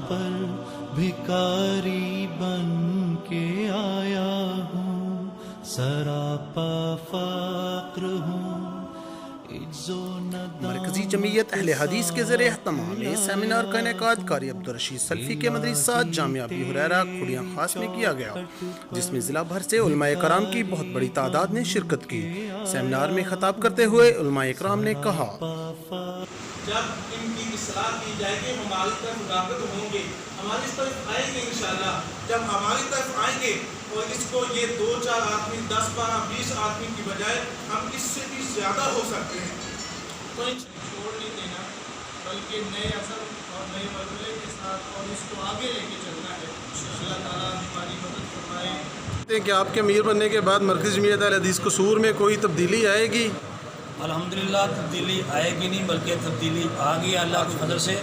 پر بھکاری بن کے آیا ہوں، سراپا فقر ہوں، عجز و ندامت۔ مرکزی جمعیت اہل حدیث کے زیر اہتمام میں سیمینار کا انعقاد قاری عبدالرشید سلفی کے مدرسہ جامعہ ابی ہریرہ کھڑیاں خاص میں کیا گیا، جس میں ضلع بھر سے علماء کرام کی بہت بڑی تعداد نے شرکت کی۔ سیمینار میں خطاب کرتے ہوئے علماء کرام نے کہا، جب ان کی اصلاح کی جائے گی ہماری طرف راغب ہوں گے، ہماری طرف آئیں گے انشاءاللہ۔ جب ہماری طرف آئیں گے اور اس کو یہ 2-4 آدمی 10 12 20 آدمی کی بجائے ہم اس سے بھی زیادہ ہو سکتے ہیں، تو چھوڑ نہیں دینا بلکہ نئے عزم اور نئے مرحلے کے ساتھ اور اس کو آگے لے کے چلنا ہے۔ اللہ تعالیٰ ہماری مدد فرمائے۔ کہ آپ کے امیر بننے کے بعد مرکزی جمعیت اہل حدیث قصور میں کوئی تبدیلی آئے گی؟ الحمدللہ تبدیلی آئے گی نہیں بلکہ تبدیلی آ گئی اللہ کے فضل سے۔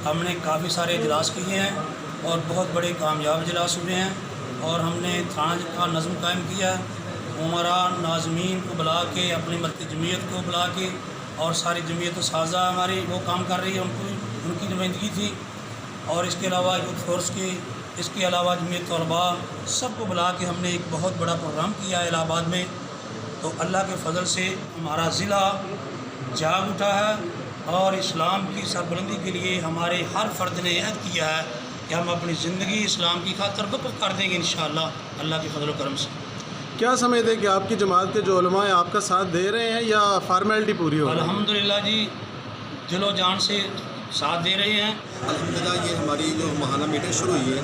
ہم نے کافی سارے اجلاس کیے ہیں اور بہت بڑے کامیاب اجلاس ہوئے ہیں، اور ہم نے تھانہ کا نظم قائم کیا ہے، عمراء ناظمین کو بلا کے، اپنی مرکزی جمعیت کو بلا کے، اور ساری جمعیت سازہ ہماری وہ کام کر رہی ہے، ان کی نمائندگی تھی، اور اس کے علاوہ یوتھ فورس کی، اس کے علاوہ جمعیت طلباء سب کو بلا کے ہم نے ایک بہت بڑا پروگرام کیا ہے الہ آباد میں۔ تو اللہ کے فضل سے ہمارا ضلع جاگ اٹھا ہے، اور اسلام کی سربلندی کے لیے ہمارے ہر فرد نے عہد کیا ہے کہ ہم اپنی زندگی اسلام کی خاطر وقف کر دیں گے انشاءاللہ اللہ کے فضل و کرم سے۔ کیا سمجھتے ہیں کہ آپ کی جماعت کے جو علماء ہیں آپ کا ساتھ دے رہے ہیں یا فارمیلٹی پوری ہو رہی ہے؟ الحمدللہ جی دل و جان سے ساتھ دے رہے ہیں۔ الحمدللہ یہ ہماری جو ماہانہ میٹنگ شروع ہوئی ہے،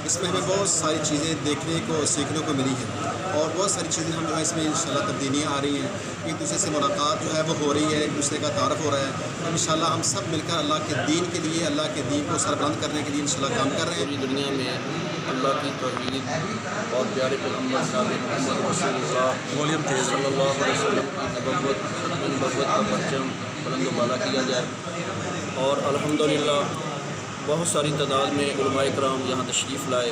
اس میں ہمیں بہت ساری چیزیں دیکھنے کو سیکھنے کو ملی ہیں، اور بہت ساری چیزیں ہم جو ہے اس میں انشاءاللہ تبدیلیاں آ رہی ہیں، ایک دوسرے سے ملاقات جو ہے وہ ہو رہی ہے، ایک دوسرے کا تعارف ہو رہا ہے۔ انشاءاللہ ہم سب مل کر اللہ کے دین کے لیے، اللہ کے دین کو سربلند کرنے کے لیے انشاءاللہ کام کر رہے ہیں۔ پوری دنیا میں اللہ کی توحید اور پیارے پیغمبر صلی اللہ علیہ وسلم کی نبوت کا پرچم بلند و بالا کیا جائے، اور الحمدللہ بہت ساری تعداد میں علماء کرام یہاں تشریف لائے،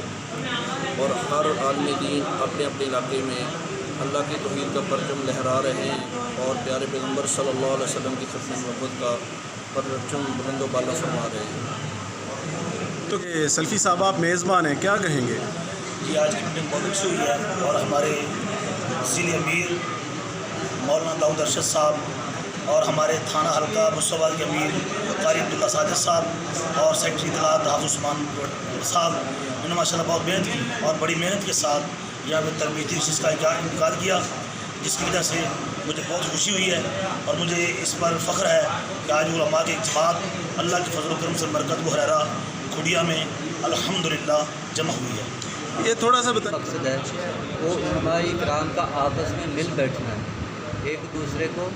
اور ہر عالم دین اپنے اپنے علاقے میں اللہ کی توحید کا پرچم لہرا رہے ہیں، اور پیارے پیغمبر صلی اللہ علیہ وسلم کی ختم نبوت کا پرچم بلند و بالا فرما رہے ہیں۔ تو کہ سلفی صاحب آپ میزبان ہیں، کیا کہیں گے؟ جی آج کی میٹنگ بہت اچھی ہوئی ہے، اور ہمارے ضلع امیر مولانا داؤد ارشد صاحب اور ہمارے تھانہ حلقہ مصطفیٰ کے امیر قاری عبداللہ ساجد صاحب اور سیکٹری اطلاعات حافظ عثمان صاحب، انہوں نے ماشاء اللہ بہت محنت کی، اور بڑی محنت کے ساتھ یہاں پہ تربیتی نشست کا انعقاد کیا، جس کی وجہ سے مجھے بہت خوشی ہوئی ہے، اور مجھے اس پر فخر ہے کہ آج علماء کی ایک جماعت اللہ کے فضل و کرم سے مرکز ابو ہریرہ کھڑیاں میں الحمدللہ جمع ہوئی ہے۔ یہ تھوڑا سا بتائیں۔ مقصد ہے وہ علماء کرام کا آپس میں مل بیٹھنا ہے، ایک دوسرے کو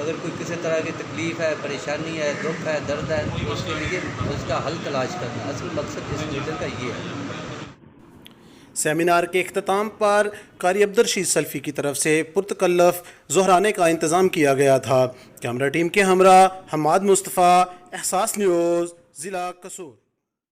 اگر کوئی کسی طرح کی تکلیف ہے، پریشانی ہے، دکھ ہے، درد ہے، تو اس کے لیے اس کا حل تلاش کرنا، اصل مقصد اس میٹنگ کا یہ ہے۔ سیمینار کے اختتام پر قاری عبدالرشید سلفی کی طرف سے پرتکلف ظہرانے کا انتظام کیا گیا تھا۔ کیمرہ ٹیم کے ہمراہ حماد مصطفیٰ، احساس نیوز، ضلع قصور۔